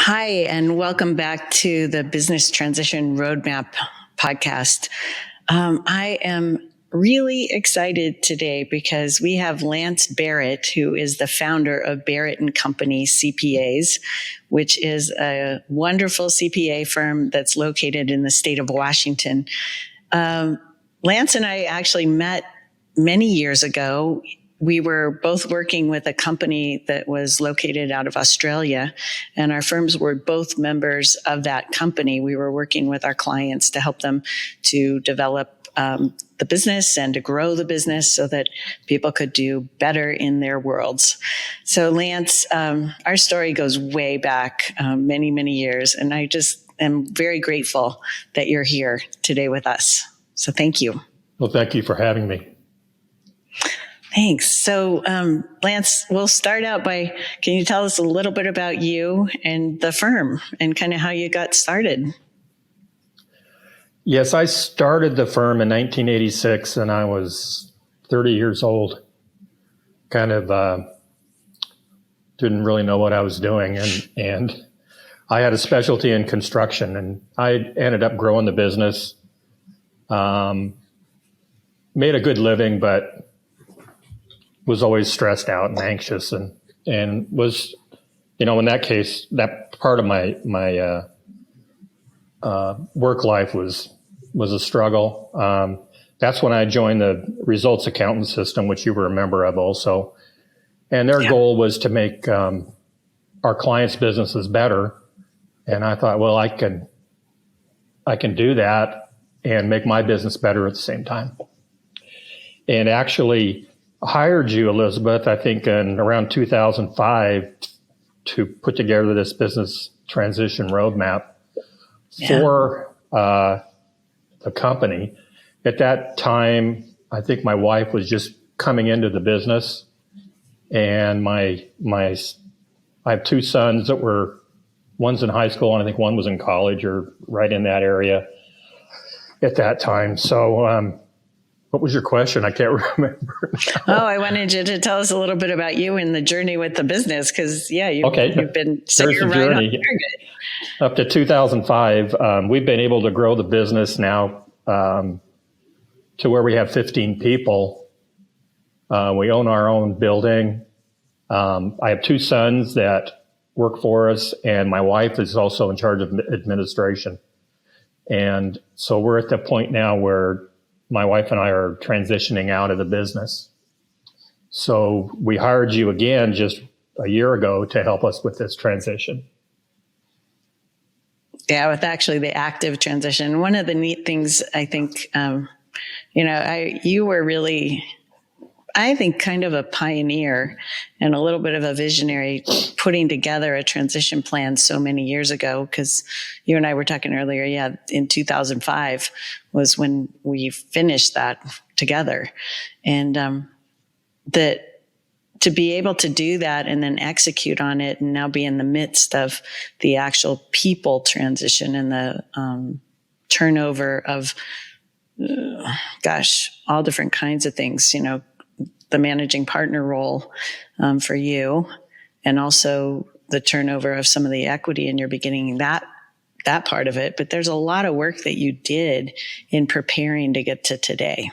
Hi, and welcome back to the Business Transition Roadmap podcast. I am really excited today because we have Lance Barrett, who is the founder of Barrett and Company CPAs, which is a wonderful CPA firm that's located in the state of Washington. Lance and I actually met many years ago. We were both working with a company that was located out of Australia, and our firms were both members of that company. We were working with our clients to help them to develop the business and to grow the business so that people could do better in their worlds. So Lance, our story goes way back many, many years, and I just am very grateful that you're here today with us. So thank you. Well, thank you for having me. Thanks. So, Lance, we'll start out by, can you tell us a little bit about you and the firm and kind of how you got started? Yes, I started the firm in 1986 and I was 30 years old. Kind of didn't really know what I was doing. And I had a specialty in construction and I ended up growing the business. Made a good living, but was always stressed out and anxious and was, in that case, that part of my work life was a struggle. That's when I joined the results accountant system, which you were a member of also. And their goal was to make our clients' businesses better. And I thought, well, I can do that and make my business better at the same time. And actually hired you, Elizabeth, I think in around 2005 to put together this business transition roadmap for the company. At that time, I think my wife was just coming into the business, and I have two sons that were, one's in high school and I think one was in college or right in that area at that time. So, what was your question? I can't remember. I wanted you to tell us a little bit about you and the journey with the business, because you've been so you're right on target. Up to 2005, we've been able to grow the business now to where we have 15 people. We own our own building. I have two sons that work for us, and my wife is also in charge of administration. And so we're at the point now where my wife and I are transitioning out of the business. So we hired you again just a year ago to help us with this transition. Yeah, with actually the active transition. One of the neat things, I think, you were really, I think, kind of a pioneer and a little bit of a visionary putting together a transition plan so many years ago, because you and I were talking earlier, in 2005 was when we finished that together. And that to be able to do that and then execute on it and now be in the midst of the actual people transition and the turnover of, all different kinds of things, the managing partner role for you, and also the turnover of some of the equity in your beginning, that part of it. But there's a lot of work that you did in preparing to get to today.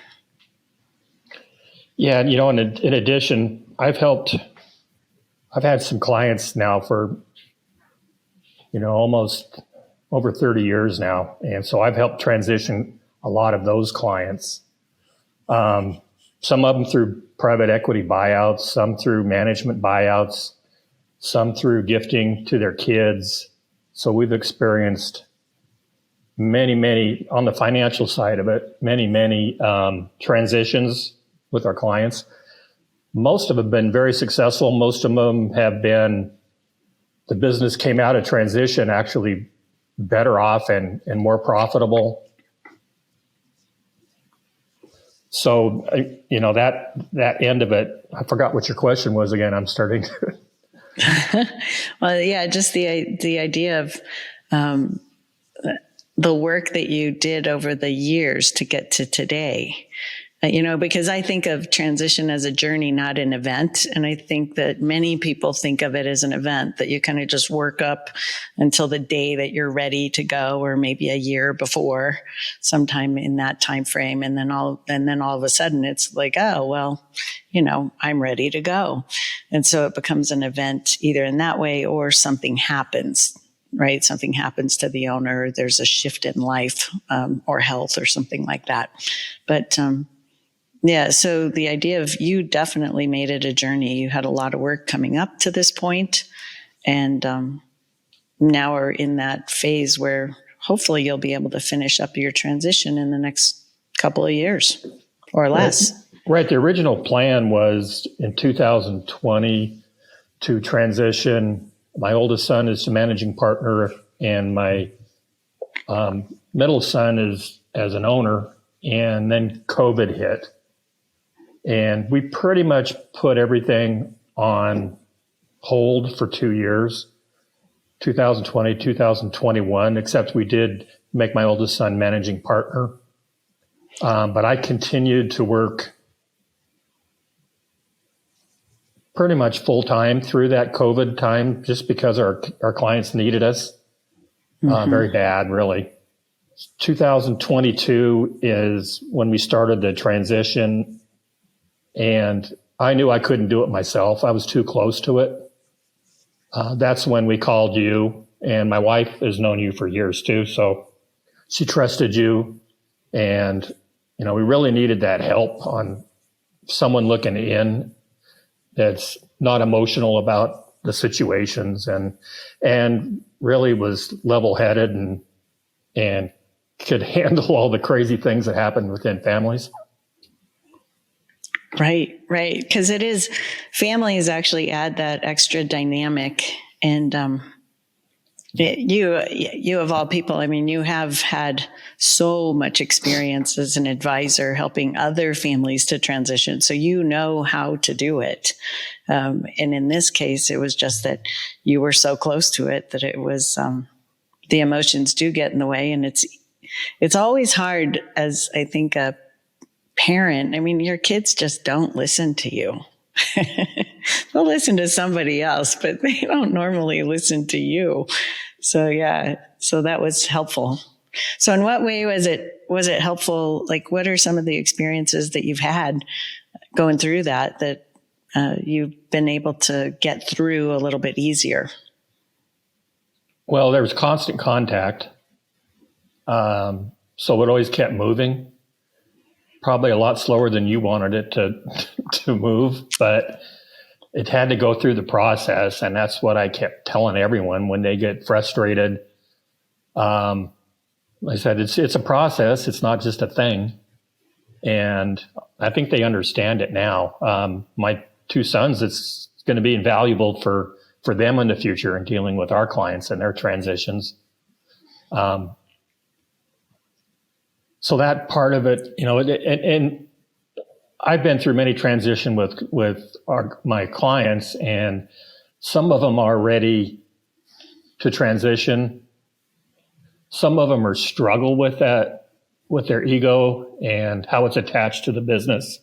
Yeah, in addition, I've had some clients now for, almost over 30 years now. And so I've helped transition a lot of those clients. Some of them through private equity buyouts, some through management buyouts, some through gifting to their kids. So we've experienced many, on the financial side of it, many transitions with our clients. Most of them have been very successful. Most of them have been, the business came out of transition actually better off and more profitable. So, that end of it, I forgot what your question was again. I'm starting to. Well, yeah, just the idea of the work that you did over the years to get to today. Because I think of transition as a journey, not an event. And I think that many people think of it as an event that you kind of just work up until the day that you're ready to go, or maybe a year before, sometime in that time frame. And then all of a sudden it's like, oh, well, I'm ready to go. And so it becomes an event either in that way, or something happens, right? Something happens to the owner. There's a shift in life, or health or something like that. But, yeah, so the idea of you definitely made it a journey. You had a lot of work coming up to this point, and now we're in that phase where hopefully you'll be able to finish up your transition in the next couple of years or less. Right. The original plan was in 2020 to transition. My oldest son is the managing partner, and my middle son is as an owner, and then COVID hit. And we pretty much put everything on hold for 2 years, 2020, 2021, except we did make my oldest son managing partner. But I continued to work pretty much full time through that COVID time, just because our clients needed us very bad, really. 2022 is when we started the transition. And I knew I couldn't do it myself. I was too close to it. That's when we called you, and my wife has known you for years too. So she trusted you, and, we really needed that help on someone looking in that's not emotional about the situations, and really was level-headed and could handle all the crazy things that happen within families. Right. Because families actually add that extra dynamic. And you of all people, you have had so much experience as an advisor helping other families to transition. So you know how to do it. And in this case, it was just that you were so close to it that it was, the emotions do get in the way. And it's always hard, as I think a parent. Your kids just don't listen to you. They'll listen to somebody else, but they don't normally listen to you. So that was helpful. So in what way was it helpful? Like, what are some of the experiences that you've had going through that you've been able to get through a little bit easier? Well, there was constant contact. So it always kept moving. Probably a lot slower than you wanted it to move, but it had to go through the process. And that's what I kept telling everyone when they get frustrated. I said, it's a process. It's not just a thing. And I think they understand it now. My two sons, it's going to be invaluable for them in the future in dealing with our clients and their transitions. So that part of it, and I've been through many transition with my clients, and some of them are ready to transition. Some of them are struggle with that, with their ego and how it's attached to the business.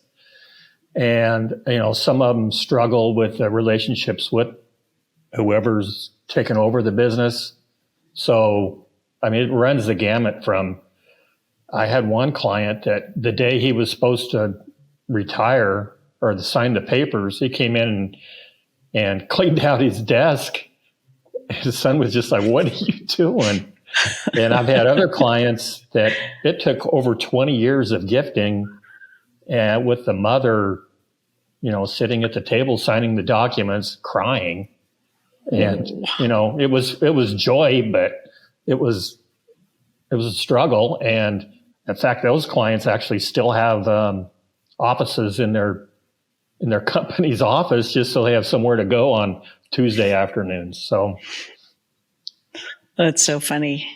And, some of them struggle with the relationships with whoever's taken over the business. So, it runs the gamut from, I had one client that the day he was supposed to retire or to sign the papers, he came in and cleaned out his desk. His son was just like, "What are you doing?" And I've had other clients that it took over 20 years of gifting, and with the mother, sitting at the table signing the documents, crying. And, it was joy, but it was a struggle. And in fact, those clients actually still have offices in their company's office just so they have somewhere to go on Tuesday afternoons. So that's so funny.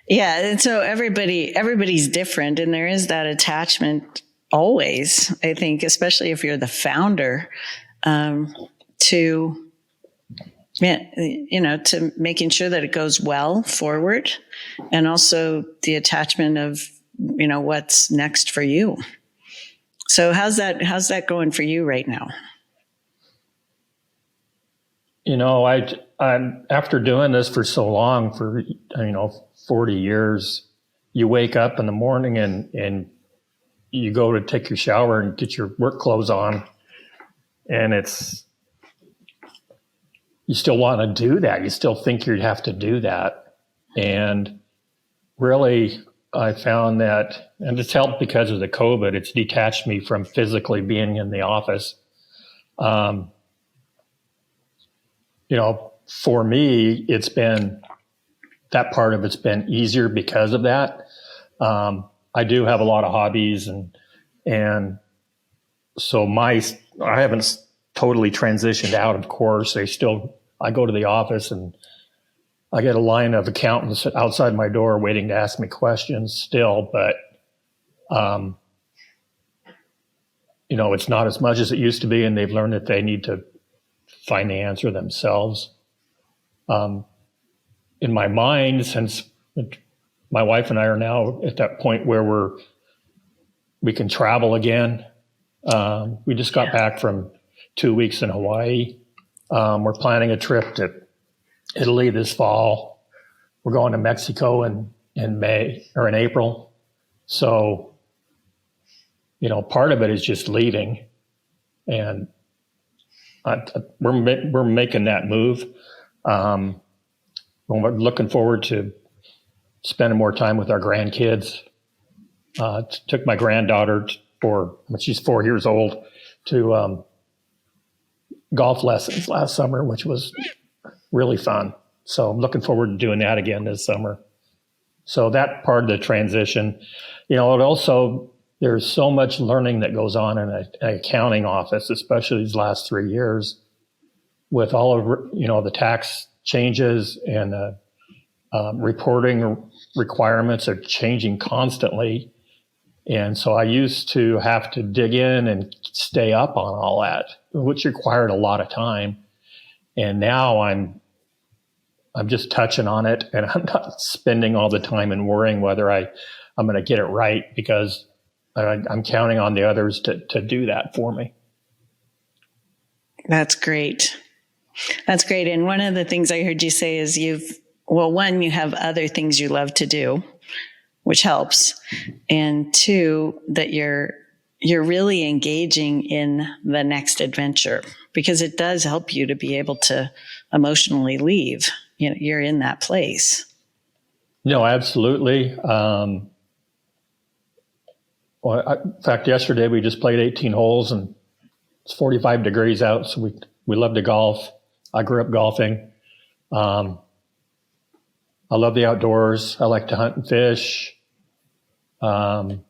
Yeah, and so everybody's different, and there is that attachment always. I think, especially if you're the founder, to making sure that it goes well forward, and also the attachment of what's next for you. So how's that going for you right now? I'm after doing this for so long, for 40 years, you wake up in the morning and you go to take your shower and get your work clothes on, and you still want to do that. You still think you'd have to do that. And really, I found that, and it's helped because of the COVID, it's detached me from physically being in the office. For me, that part of it's been easier because of that. I do have a lot of hobbies, and so I haven't totally transitioned out, of course. I go to the office and I get a line of accountants outside my door waiting to ask me questions still, but it's not as much as it used to be, and they've learned that they need to find the answer themselves. In my mind, since my wife and I are now at that point where we can travel again. We just got back from 2 weeks in Hawaii. We're planning a trip to Italy this fall. We're going to Mexico in May or in April. So, part of it is just leaving, and we're making that move. We're looking forward to spending more time with our grandkids. Took my granddaughter she's 4 years old, to golf lessons last summer, which was really fun. So I'm looking forward to doing that again this summer. So that part of the transition, it also, there's so much learning that goes on in an accounting office, especially these last 3 years, with all of, the tax changes and reporting requirements are changing constantly. And so I used to have to dig in and stay up on all that, which required a lot of time. And now I'm just touching on it, and I'm not spending all the time and worrying whether I'm going to get it right, because I'm counting on the others to do that for me. That's great. That's great. And one of the things I heard you say is you have other things you love to do, which helps. And two, that you're really engaging in the next adventure, because it does help you to be able to emotionally leave. You're in that place. No, absolutely. In fact, yesterday we just played 18 holes, and it's 45 degrees out. So we love to golf. I grew up golfing. I love the outdoors. I like to hunt and fish. And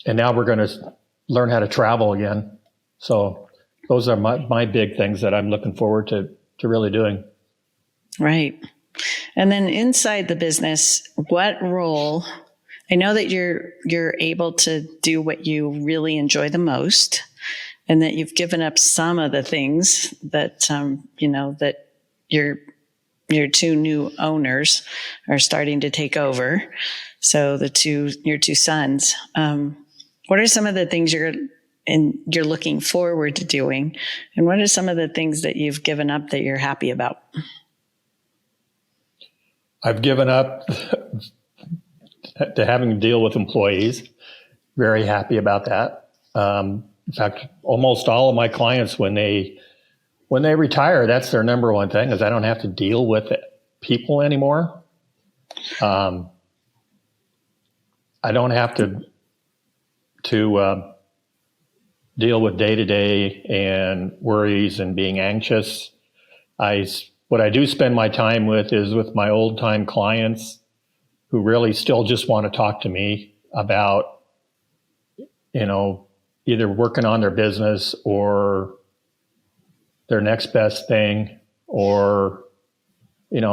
now we're going to learn how to travel again. So those are my big things that I'm looking forward to really doing. Right. And then inside the business, what role? I know that you're able to do what you really enjoy the most, and that you've given up some of the things that that your two new owners are starting to take over. So your two sons. What are some of the things you're looking forward to doing, and what are some of the things that you've given up that you're happy about? I've given up to having to deal with employees. Very happy about that. In fact, almost all of my clients, when they retire, that's their number one thing, is I don't have to deal with people anymore. I don't have to deal with day-to-day and worries and being anxious. What I do spend my time with is with my old-time clients who really still just want to talk to me about, either working on their business or their next best thing, or, they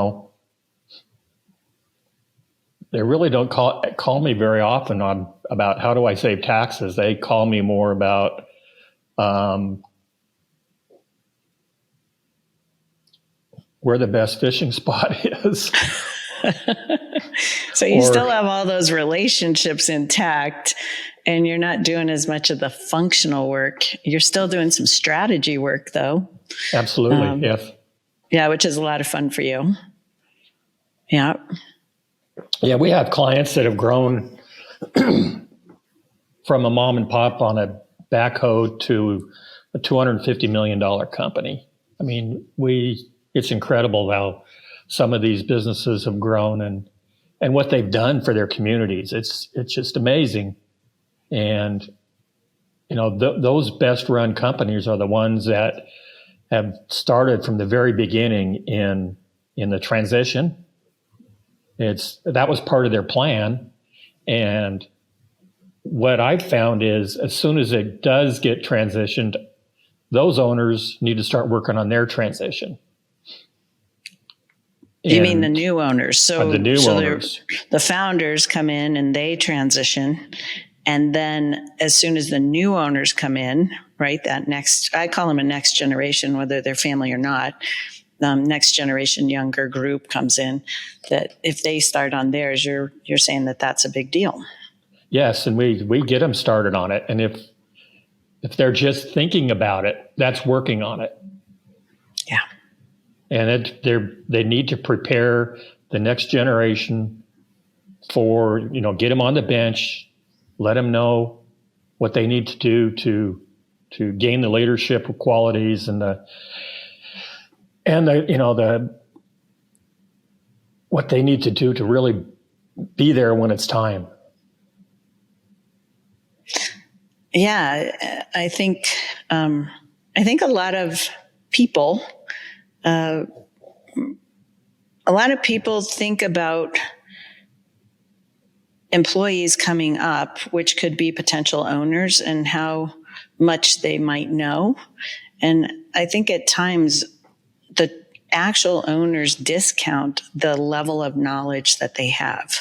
really don't call me very often about how do I save taxes. They call me more about where the best fishing spot is. So you still have all those relationships intact, and you're not doing as much of the functional work. You're still doing some strategy work, though. Absolutely, yes. Yeah, which is a lot of fun for you. Yeah. Yeah, we have clients that have grown from a mom and pop on a backhoe to a $250 million company. I mean, it's incredible how some of these businesses have grown and what they've done for their communities. It's just amazing. And, those best run companies are the ones that have started from the very beginning in the transition. That was part of their plan. And what I've found is as soon as it does get transitioned, those owners need to start working on their transition. You mean the new owners? So the new owners. The founders come in and they transition. And then as soon as the new owners come in, right, I call them a next generation, whether they're family or not, next generation younger group comes in, that if they start on theirs, you're saying that that's a big deal. Yes, and we get them started on it. And if they're just thinking about it, that's working on it. Yeah. And they need to prepare the next generation for, get them on the bench, let them know what they need to do to gain the leadership qualities and what they need to do to really be there when it's time. Yeah, I think a lot of people think about employees coming up, which could be potential owners, and how much they might know. And I think at times the actual owners discount the level of knowledge that they have,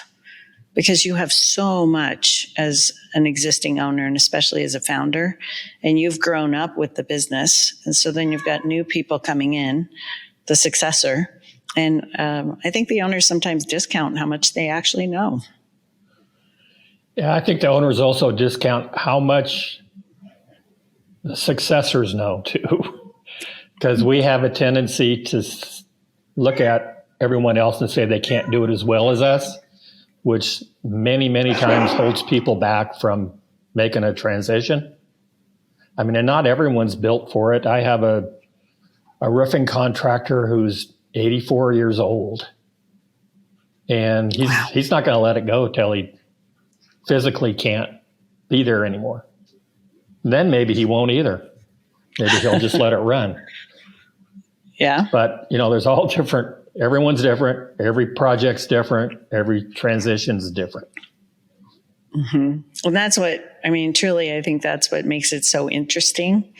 because you have so much as an existing owner, and especially as a founder, and you've grown up with the business. And so then you've got new people coming in, the successor. And I think the owners sometimes discount how much they actually know. Yeah, I think the owners also discount how much the successors know too, because we have a tendency to look at everyone else and say they can't do it as well as us, which many, many times holds people back from making a transition. I mean, and not everyone's built for it. I have a roofing contractor who's 84 years old, and he's not going to let it go till he physically can't be there anymore. Then maybe he won't either. Maybe he'll just let it run. Yeah. But, there's all different. Everyone's different. Every project's different. Every transition's different. Mm-hmm. Well, that's truly, I think that's what makes it so interesting.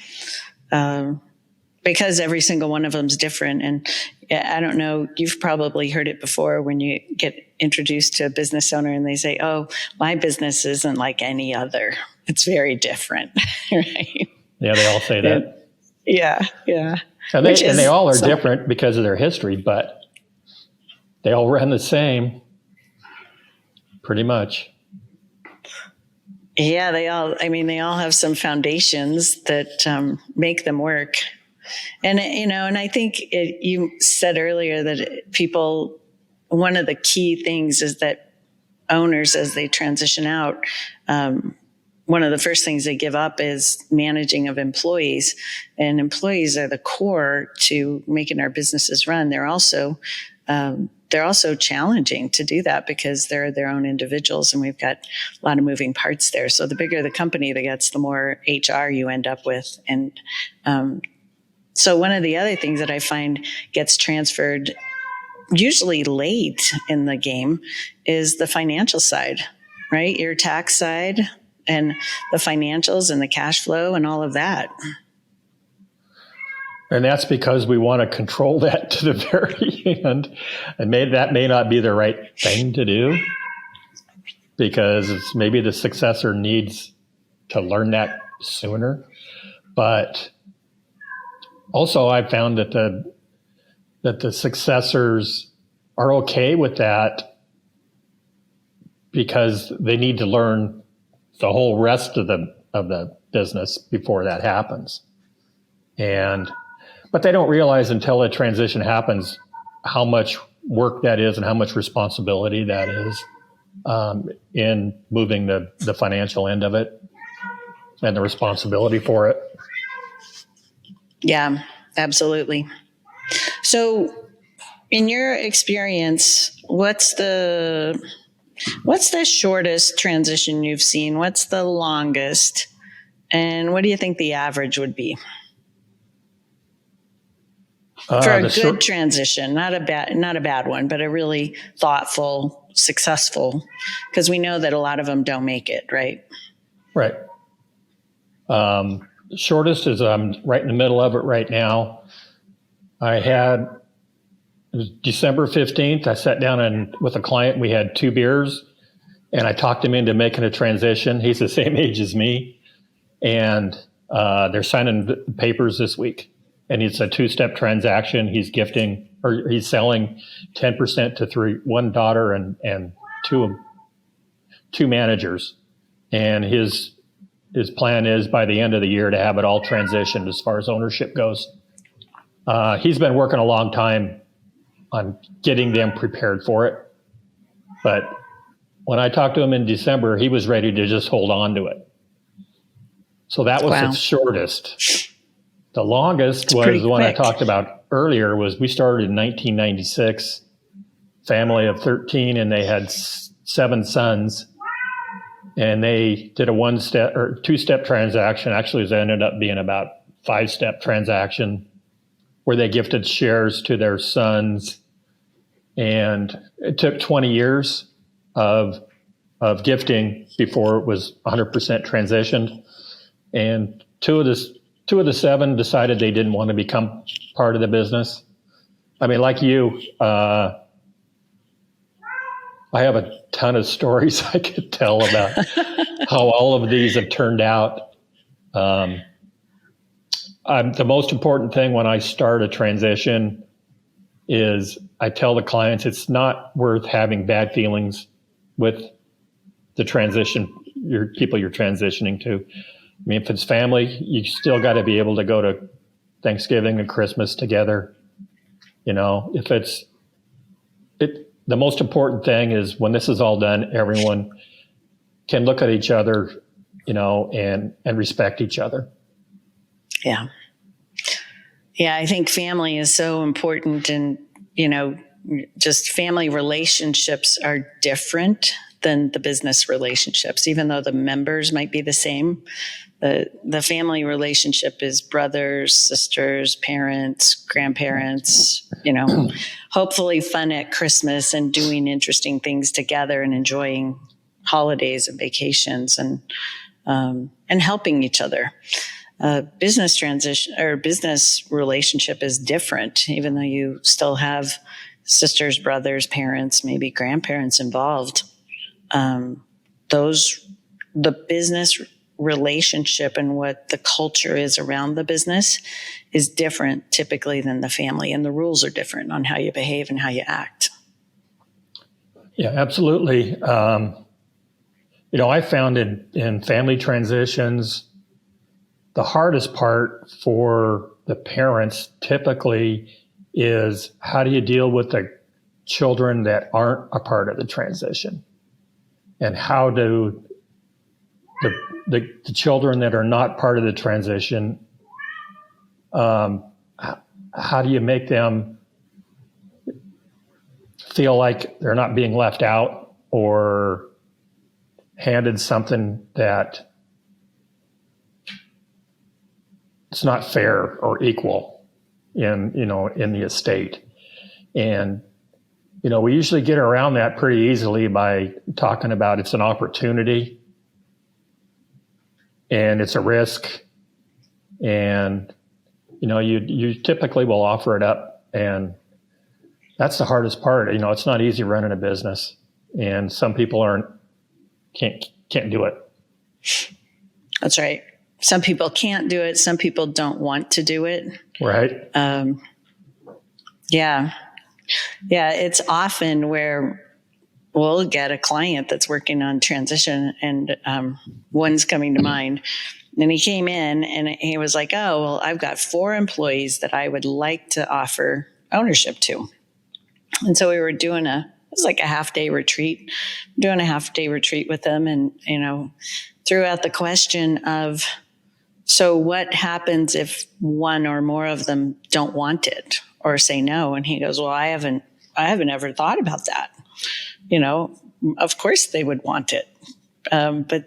Because every single one of them's different. And I don't know, you've probably heard it before when you get introduced to a business owner and they say, oh, my business isn't like any other. It's very different. Right? Yeah, they all say that. Yeah. And they all are different because of their history, but they all run the same, pretty much. Yeah, they all have some foundations that make them work. And, and I think you said earlier that one of the key things is that owners, as they transition out, one of the first things they give up is managing of employees. And employees are the core to making our businesses run. They're also challenging to do that because they're their own individuals, and we've got a lot of moving parts there. So the bigger the company that gets, the more HR you end up with. And so one of the other things that I find gets transferred usually late in the game is the financial side, right? Your tax side and the financials and the cash flow and all of that. And that's because we want to control that to the very end. And that may not be the right thing to do, because maybe the successor needs to learn that sooner. But also, I've found that the successors are okay with that because they need to learn the whole rest of the business before that happens. But they don't realize until a transition happens how much work that is and how much responsibility that is in moving the financial end of it and the responsibility for it. Yeah, absolutely. So in your experience, what's the shortest transition you've seen? What's the longest? And what do you think the average would be? For a good transition, not a bad one, but a really thoughtful, successful, because we know that a lot of them don't make it, right? Right. Shortest is I'm right in the middle of it right now. It was December 15th. I sat down with a client. We had 2 beers, and I talked him into making a transition. He's the same age as me, and they're signing the papers this week. And it's a 2-step transaction. He's selling 10% to 1 daughter and two managers. And his plan is by the end of the year to have it all transitioned as far as ownership goes. He's been working a long time on getting them prepared for it. But when I talked to him in December, he was ready to just hold on to it. So that was the shortest. The longest was the one I talked about earlier. We started in 1996, family of 13, and they had 7 sons. And they did a 1-step or 2-step transaction. Actually, it ended up being about 5-step transaction where they gifted shares to their sons. And it took 20 years of gifting before it was 100% transitioned. And two of the 7 decided they didn't want to become part of the business. I mean, like you, I have a ton of stories I could tell about how all of these have turned out. The most important thing when I start a transition is I tell the clients it's not worth having bad feelings with the people you're transitioning to. I mean, if it's family, you still got to be able to go to Thanksgiving and Christmas together. The most important thing is when this is all done, everyone can look at each other, and respect each other. Yeah. Yeah, I think family is so important, and, just family relationships are different than the business relationships, even though the members might be the same. The family relationship is brothers, sisters, parents, grandparents, hopefully fun at Christmas and doing interesting things together and enjoying holidays and vacations and helping each other. Business transition or business relationship is different, even though you still have sisters, brothers, parents, maybe grandparents involved. The business relationship and what the culture is around the business is different typically than the family, and the rules are different on how you behave and how you act. Yeah, absolutely. I found in family transitions, the hardest part for the parents typically is how do you deal with the children that aren't a part of the transition? And how do the children that are not part of the transition, how do you make them feel like they're not being left out or handed something that it's not fair or equal in the estate? And we usually get around that pretty easily by talking about it's an opportunity and it's a risk, and you typically will offer it up, and that's the hardest part. It's not easy running a business, and some people can't do it. That's right. Some people can't do it. Some people don't want to do it. Right. Yeah. It's often where we'll get a client that's working on transition, and one's coming to mind. And he came in and he was like, oh, well, I've got 4 employees that I would like to offer ownership to. And so we were doing it was like a half-day retreat, doing a half-day retreat with them, and, threw out the question of, so what happens if one or more of them don't want it or say no? And he goes, well, I haven't ever thought about that. Of course they would want it. But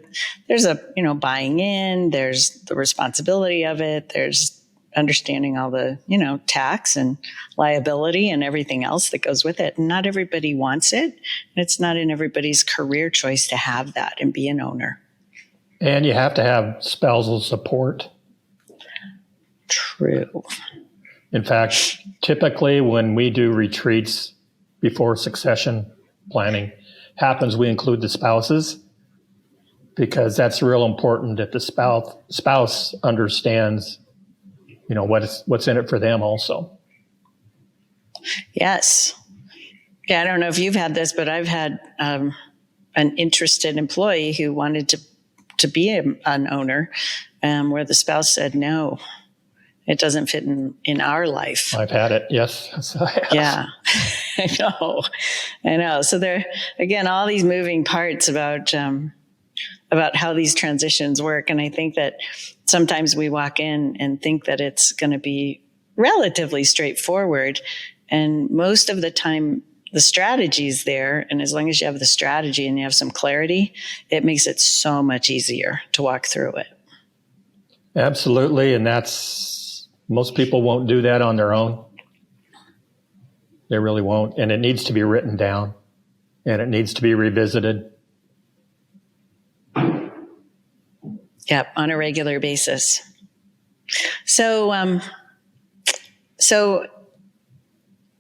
there's buying in, there's the responsibility of it, there's understanding all the, tax and liability and everything else that goes with it. And not everybody wants it. It's not in everybody's career choice to have that and be an owner. And you have to have spousal support. True. In fact, typically when we do retreats before succession planning happens, we include the spouses, because that's real important that the spouse understands, what's in it for them also. Yes. Yeah, I don't know if you've had this, but I've had an interested employee who wanted to be an owner, where the spouse said, no, it doesn't fit in our life. I've had it. Yes. Yeah, I know. So there, again, all these moving parts about how these transitions work. And I think that sometimes we walk in and think that it's going to be relatively straightforward. And most of the time, the strategy is there. And as long as you have the strategy and you have some clarity, it makes it so much easier to walk through it. Absolutely. And most people won't do that on their own. They really won't. And it needs to be written down, and it needs to be revisited. Yep, on a regular basis. So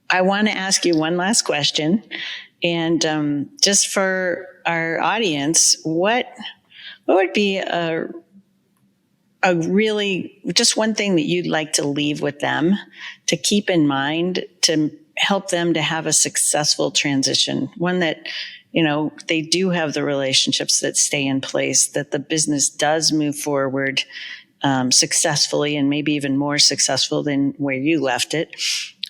I want to ask you one last question, and just for our audience, what would be a really just one thing that you'd like to leave with them to keep in mind to help them to have a successful transition, one that they do have the relationships that stay in place, that the business does move forward successfully, and maybe even more successful than where you left it,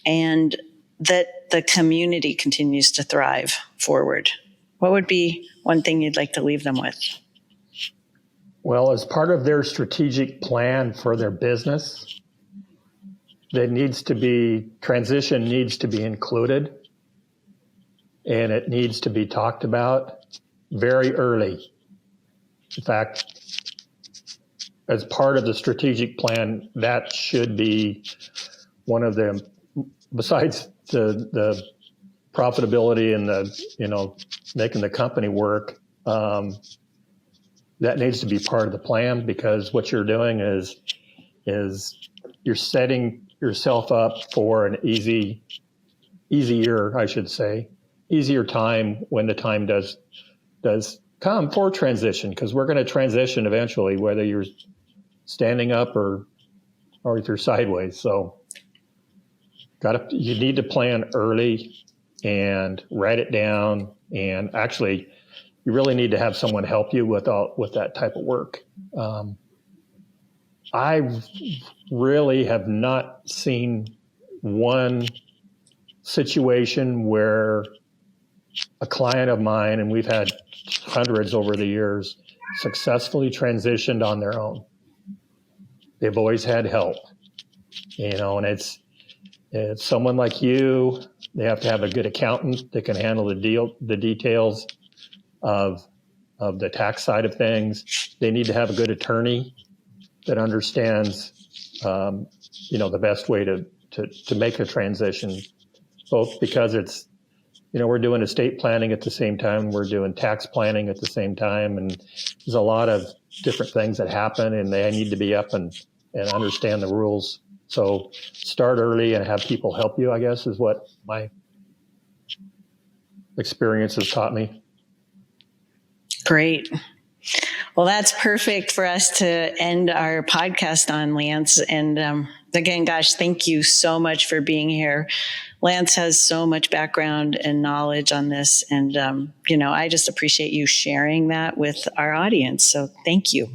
and that the community continues to thrive forward? What would be one thing you'd like to leave them with? Well, as part of their strategic plan for their business, transition needs to be included, and it needs to be talked about very early. In fact, as part of the strategic plan, that should be one of them, besides the profitability and making the company work, that needs to be part of the plan, because what you're doing is you're setting yourself up for an easier time when the time does come for transition, because we're going to transition eventually, whether you're standing up or if you're sideways. So you need to plan early and write it down, and actually you really need to have someone help you with that type of work. I really have not seen one situation where a client of mine, and we've had hundreds over the years, successfully transitioned on their own. They've always had help, and it's someone like you. They have to have a good accountant that can handle the details of the tax side of things. They need to have a good attorney that understands, the best way to make a transition, both because it's, we're doing estate planning at the same time, we're doing tax planning at the same time, and there's a lot of different things that happen, and they need to be up and understand the rules. So start early and have people help you, I guess, is what my experience has taught me. Great. Well, that's perfect for us to end our podcast on, Lance. And again, gosh, thank you so much for being here. Lance has so much background and knowledge on this. And, I just appreciate you sharing that with our audience. So thank you.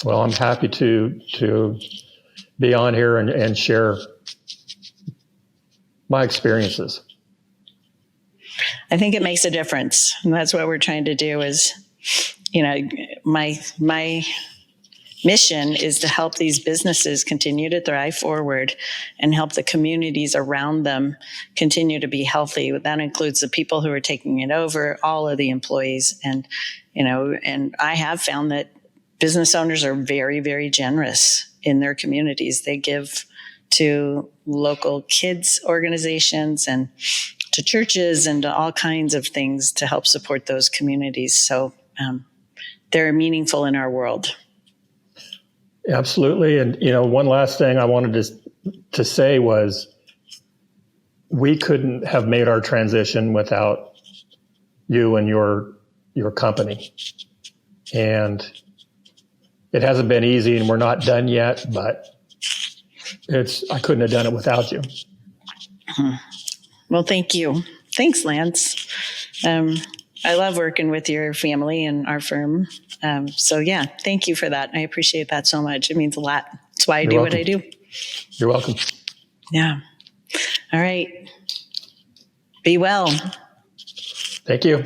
Well, I'm happy to be on here and share my experiences. I think it makes a difference. And that's what we're trying to do is, my mission is to help these businesses continue to thrive forward and help the communities around them continue to be healthy. That includes the people who are taking it over, all of the employees. And I have found that business owners are very, very generous in their communities. They give to local kids organizations and to churches and to all kinds of things to help support those communities. So they're meaningful in our world. Absolutely. And, one last thing I wanted to say was we couldn't have made our transition without you and your company. And it hasn't been easy, and we're not done yet, but I couldn't have done it without you. Well, thank you. Thanks, Lance. I love working with your family and our firm. Thank you for that. I appreciate that so much. It means a lot. That's why I do what I do. You're welcome. Yeah. All right. Be well. Thank you.